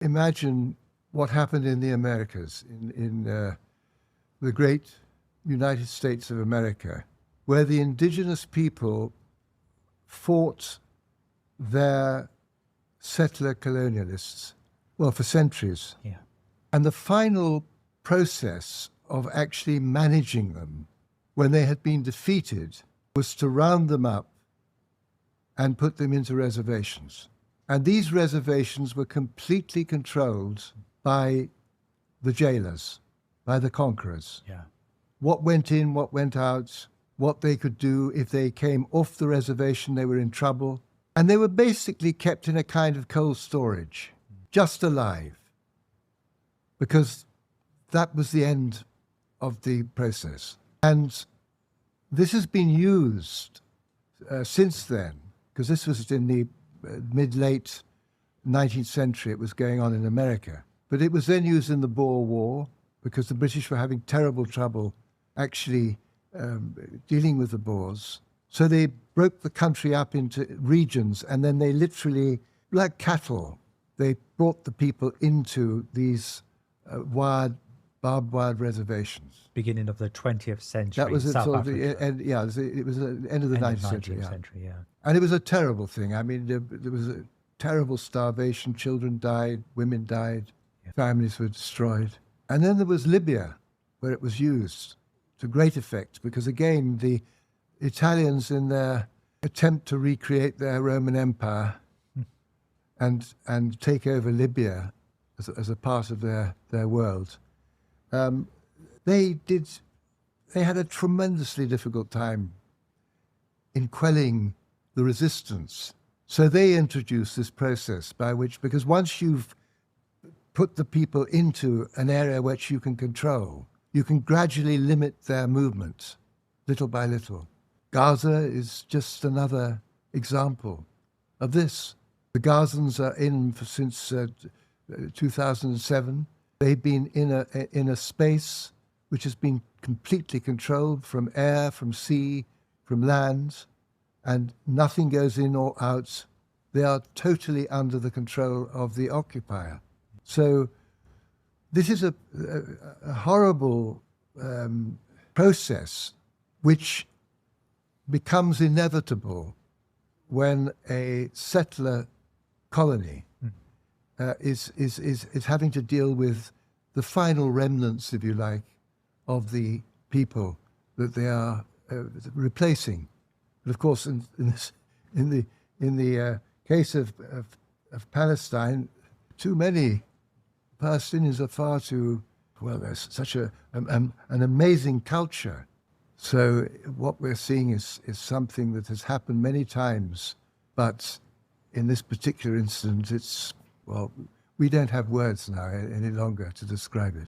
imagine what happened in the Americas, in the great United States of America, where the indigenous people fought their settler colonialists, well, for centuries. Yeah. And the final process of actually managing them when they had been defeated was to round them up and put them into reservations. And these reservations were completely controlled by the jailers, by the conquerors. Yeah. What went in, what went out, what they could do. If they came off the reservation, they were in trouble. And they were basically kept in a kind of cold storage, just alive, because that was the end of the process. And this has been used since then, because this was in the mid-late 19th century. It was going on in America. But it was then used in the Boer War, because the British were having terrible trouble actually dealing with the Boers. So they broke the country up into regions, and then they literally, like cattle, they brought the people into these barbed wire reservations. Beginning of the 20th century. That was South sort of Africa. the end. Yeah, it was the end of the 19th century. Yeah. And it was a terrible thing. I mean, there was a terrible starvation. Children died, women died, families were destroyed. And then there was Libya, where it was used to great effect, because again, the Italians, in their attempt to recreate their Roman Empire and take over Libya as a part of their world, they had a tremendously difficult time in quelling the resistance. So they introduced this process by which, because once you've put the people into an area which you can control, you can gradually limit their movement, little by little. Gaza is just another example of this. The Gazans are in since 2007. They've been in a space which has been completely controlled from air, from sea, from land, and nothing goes in or out. They are totally under the control of the occupier. So this is a horrible process which becomes inevitable when a settler colony is having to deal with the final remnants, if you like, of the people that they are replacing. But of course, in the case of Palestine, too many Palestinians are far too, well, there's such an amazing culture. So what we're seeing is something that has happened many times, but in this particular incident, it's, well, we don't have words now any longer to describe it.